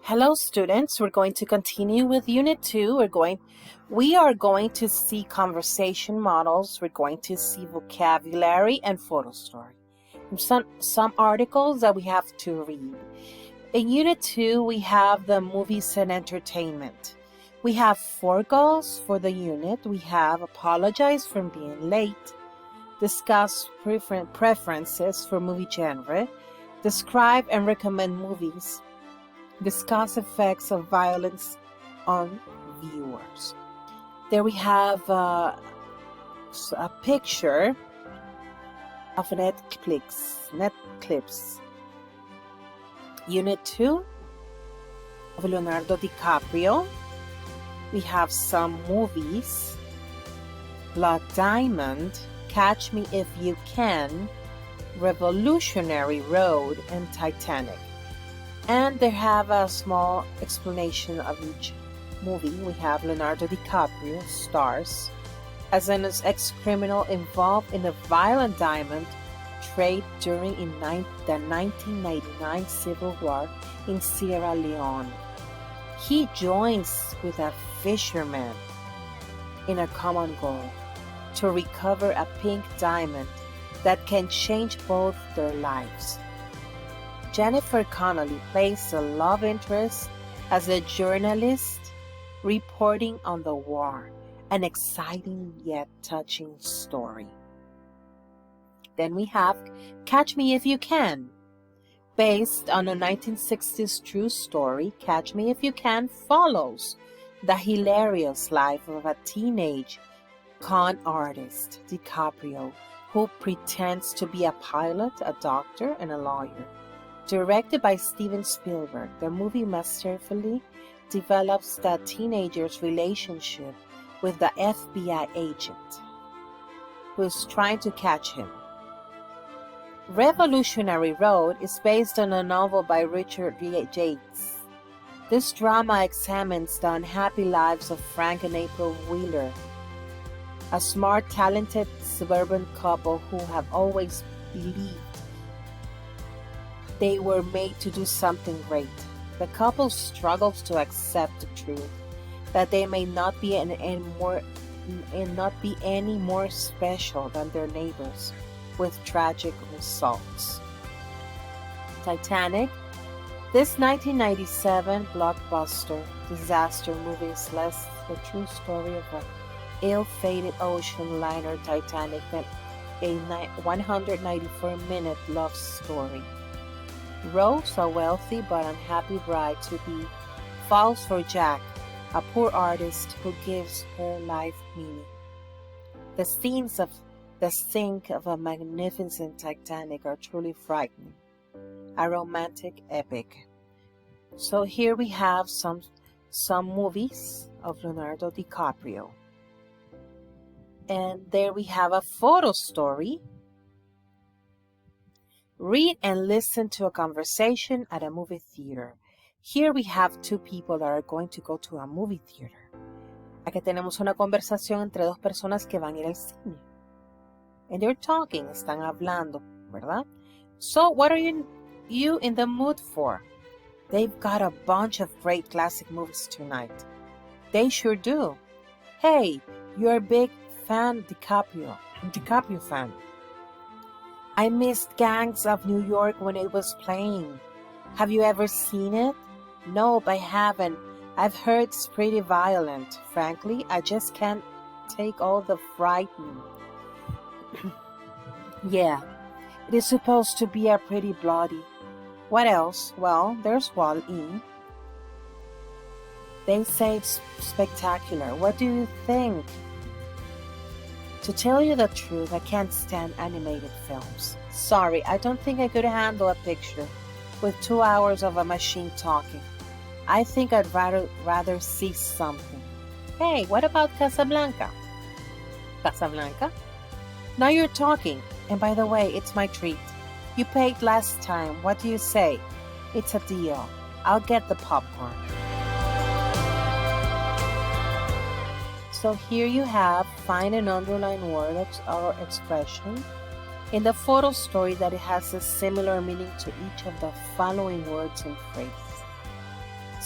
Hello students, we're going to continue with Unit 2. We are going to see conversation models, we're going to see vocabulary and photo story. Some articles that we have to read. In Unit 2, we have the movies and entertainment. We have 4 goals for the unit. We have apologize for being late, discuss preferences for movie genre, describe and recommend movies, discuss effects of violence on viewers. There we have a picture of Netflix. Unit 2 of Leonardo DiCaprio. We have some movies: Blood Diamond, Catch Me If You Can, Revolutionary Road, and Titanic. And they have a small explanation of each movie. We have Leonardo DiCaprio stars as an ex-criminal involved in the violent diamond trade during the 1999 Civil War in Sierra Leone. He joins with a fisherman in a common goal to recover a pink diamond that can change both their lives. Jennifer Connelly plays the love interest as a journalist reporting on the war, an exciting yet touching story. Then we have Catch Me If You Can. Based on a 1960s true story, Catch Me If You Can follows the hilarious life of a teenage con artist, DiCaprio, who pretends to be a pilot, a doctor, and a lawyer. Directed by Steven Spielberg, the movie masterfully develops the teenager's relationship with the FBI agent who is trying to catch him. Revolutionary Road is based on a novel by Richard Yates. This drama examines the unhappy lives of Frank and April Wheeler, a smart, talented suburban couple who have always believed they were made to do something great. The couple struggles to accept the truth that they may not be any more special than their neighbors, with tragic results. Titanic. This 1997 blockbuster disaster movie is less the true story of an ill-fated ocean liner Titanic than a 194-minute love story. Rose, a wealthy but unhappy bride-to-be, falls for Jack, a poor artist who gives her life meaning. The scenes of the sink of a magnificent Titanic are truly frightening, a romantic epic. So here we have some movies of Leonardo DiCaprio. And there we have a photo story. Read and listen to a conversation at a movie theater. Here we have 2 people that are going to go to a movie theater. Aquí tenemos una conversación entre 2 personas que van a ir al cine. And they're talking, están hablando, ¿verdad? So, what are you in the mood for? They've got a bunch of great classic movies tonight. They sure do. Hey, you're a big fan, DiCaprio fan. I missed Gangs of New York when it was playing. Have you ever seen it? Nope, I haven't. I've heard it's pretty violent. Frankly, I just can't take all the frightened. Yeah, it is supposed to be a pretty bloody. What else? Well, there's Wall-E. They say it's spectacular. What do you think? To tell you the truth, I can't stand animated films. Sorry, I don't think I could handle a picture with 2 hours of a machine talking. I think I'd rather see something. Hey, what about Casablanca? Casablanca? Now you're talking. And by the way, it's my treat. You paid last time. What do you say? It's a deal. I'll get the popcorn. So here you have find an underlined word or expression in the photo story that it has a similar meaning to each of the following words and phrases.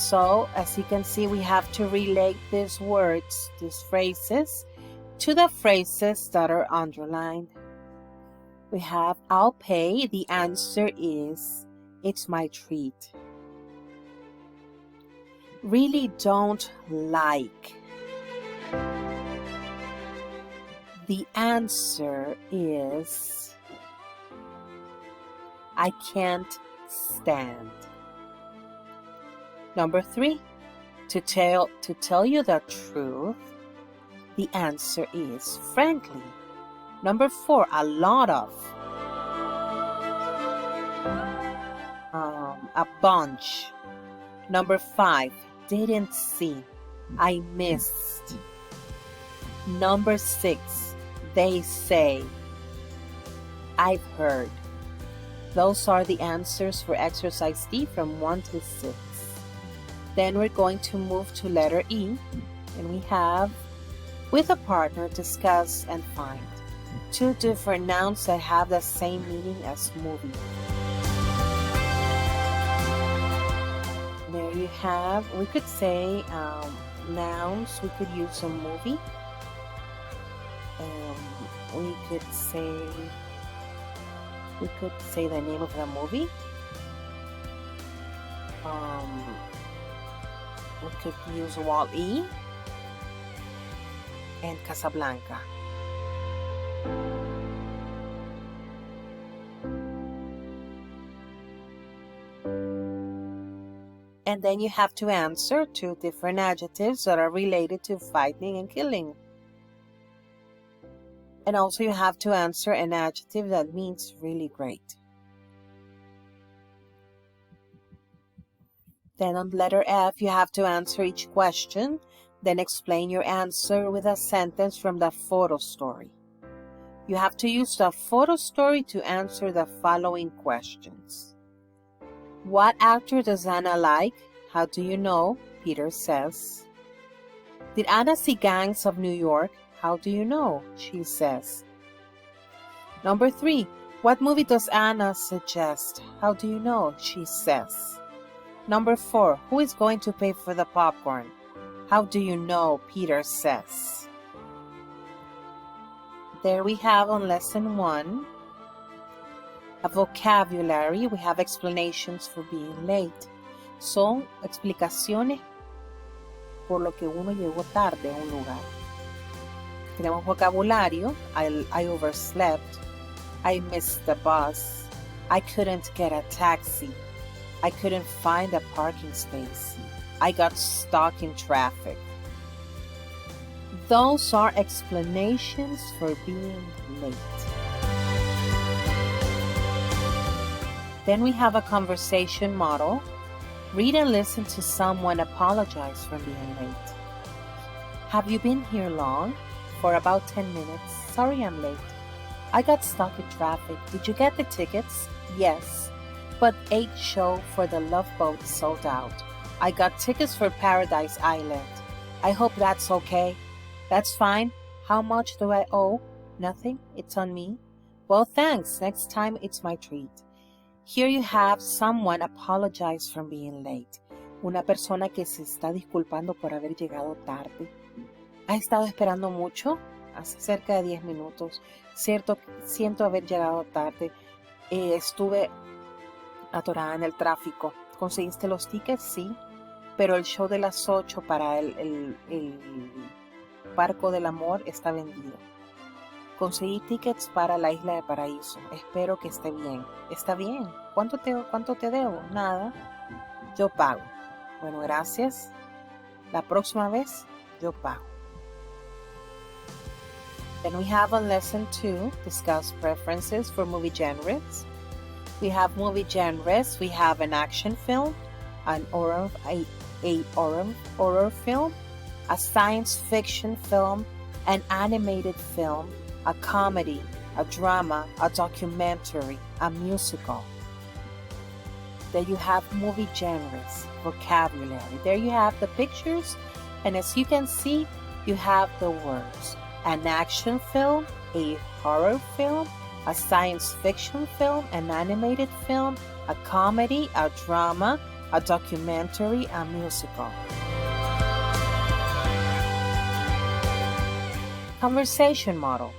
So, as you can see, we have to relate these words, these phrases, to the phrases that are underlined. We have, I'll pay. The answer is, it's my treat. Really don't like. The answer is, I can't stand. Number 3, to tell you the truth, the answer is frankly. Number 4, a lot of. A bunch. Number 5, didn't see. I missed. Number 6, they say. I've heard. Those are the answers for exercise D from 1 to 6. Then we're going to move to letter E, and we have, with a partner, discuss and find. 2 different nouns that have the same meaning as movie. There you have, we could say nouns, we could use a movie. We could say the name of the movie. We could use Wall-E and Casablanca. And then you have to answer 2 different adjectives that are related to fighting and killing. And also you have to answer an adjective that means really great. Then on letter F, you have to answer each question, then explain your answer with a sentence from the photo story. You have to use the photo story to answer the following questions. What actor does Anna like? How do you know? Peter says. Did Anna see Gangs of New York? How do you know? She says. Number 3, what movie does Anna suggest? How do you know? She says. Number 4, who is going to pay for the popcorn? How do you know? Peter says. There we have on lesson 1 a vocabulary. We have explanations for being late. Son explicaciones por lo que uno llegó tarde a un lugar. Tenemos vocabulario. I overslept. I missed the bus. I couldn't get a taxi. I couldn't find a parking space. I got stuck in traffic. Those are explanations for being late. Then we have a conversation model. Read and listen to someone apologize for being late. Have you been here long? For about 10 minutes. Sorry I'm late. I got stuck in traffic. Did you get the tickets? Yes. But 8 show for the Love Boat sold out. I got tickets for Paradise Island. I hope that's okay. That's fine. How much do I owe? Nothing. It's on me. Well, thanks. Next time it's my treat. Here you have someone apologize for being late. Una persona que se está disculpando por haber llegado tarde. ¿Ha estado esperando mucho? Hace cerca de 10 minutos. Siento haber llegado tarde. Estuve atorada en el tráfico. ¿Conseguiste los tickets? Sí. Pero el show de las 8 para el Barco del Amor está vendido. Conseguí tickets para la Isla de Paraíso. Espero que esté bien. ¿Está bien? ¿Cuánto te debo? Nada. Yo pago. Bueno, gracias. La próxima vez, yo pago. Then we have on lesson 2, discuss preferences for movie genres. We have movie genres. We have an action film, an horror film, a science fiction film, an animated film, a comedy, a drama, a documentary, a musical. There you have movie genres, vocabulary. There you have the pictures, and as you can see, you have the words. An action film, a horror film, a science fiction film, an animated film, a comedy, a drama, a documentary, a musical. Conversation model.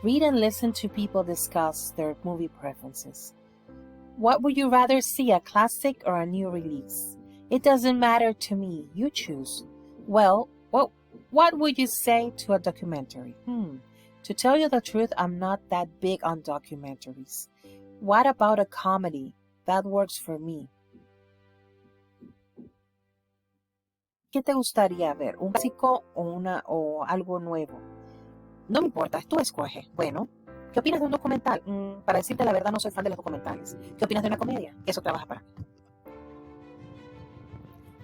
Read and listen to people discuss their movie preferences. What would you rather see, a classic or a new release? It doesn't matter to me. You choose. Well, what would you say to a documentary? To tell you the truth, I'm not that big on documentaries. What about a comedy? That works for me. ¿Qué te gustaría ver? ¿Un clásico o algo nuevo? No me importa, tú escoge. Bueno, ¿qué opinas de un documental? Para decirte la verdad, no soy fan de los documentales. ¿Qué opinas de una comedia? Eso trabaja para mí.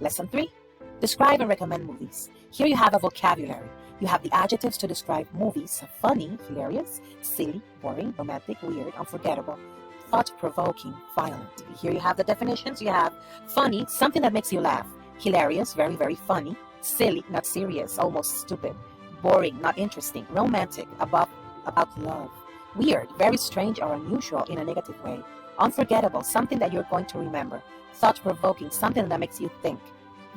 Lesson 3. Describe and recommend movies. Here you have a vocabulary. You have the adjectives to describe movies: funny, hilarious, silly, boring, romantic, weird, unforgettable, thought-provoking, violent. Here you have the definitions. You have funny, something that makes you laugh; hilarious, very, very funny; silly, not serious, almost stupid; boring, not interesting; romantic, about love; weird, very strange or unusual in a negative way; unforgettable, something that you're going to remember; thought-provoking, something that makes you think;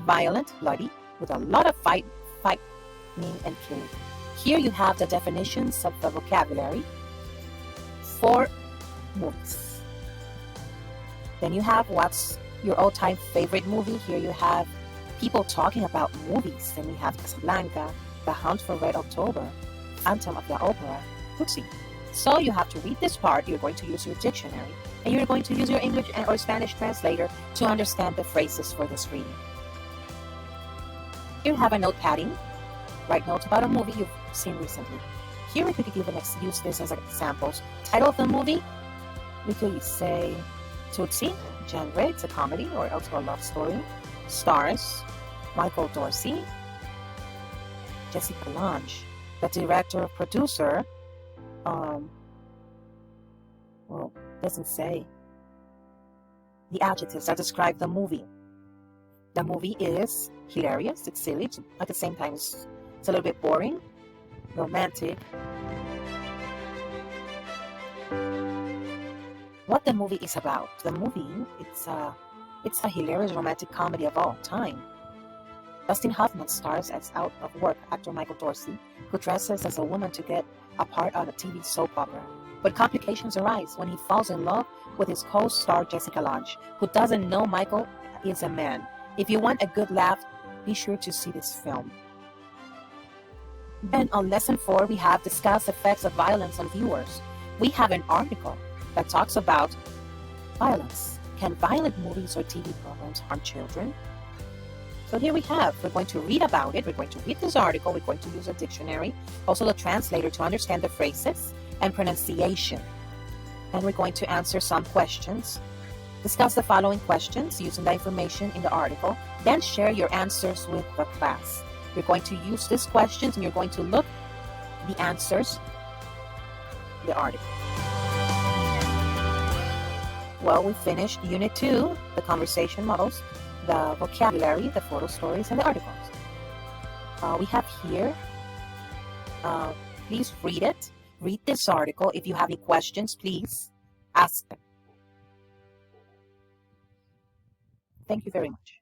violent, bloody, with a lot of fighting and killing. Here you have the definitions of the vocabulary for movies. Then you have what's your all-time favorite movie. Here you have people talking about movies. Then we have Casablanca, The Hunt for Red October, Phantom of the Opera, Tootsie. So you have to read this part. You're going to use your dictionary, and you're going to use your English or Spanish translator to understand the phrases for this reading. Here you have a notepadding. Write notes about a movie you've seen recently. Here we could use this as examples. Title of the movie, we could say Tootsie. Genre, it's a comedy or else a love story. Stars, Michael Dorsey, Jessica Lange. The director or producer, doesn't say. The adjectives that describe the movie. The movie is hilarious, it's silly, at the same time it's a little bit boring, romantic. What the movie is about. The movie, it's a hilarious romantic comedy of all time. Dustin Hoffman stars as out-of-work actor Michael Dorsey, who dresses as a woman to get a part on a TV soap opera. But complications arise when he falls in love with his co-star Jessica Lange, who doesn't know Michael is a man. If you want a good laugh, be sure to see this film. Then on lesson 4, we have discuss effects of violence on viewers. We have an article that talks about violence. Can violent movies or TV programs harm children? So here we have, we're going to read about it, we're going to read this article, we're going to use a dictionary, also the translator to understand the phrases and pronunciation. And we're going to answer some questions. Discuss the following questions using the information in the article, then share your answers with the class. You're going to use these questions and you're going to look the answers in the article. Well, we finished Unit 2, the conversation models, the vocabulary, the photo stories, and the articles. We have here, please read it. Read this article. If you have any questions, please ask them. Thank you very much.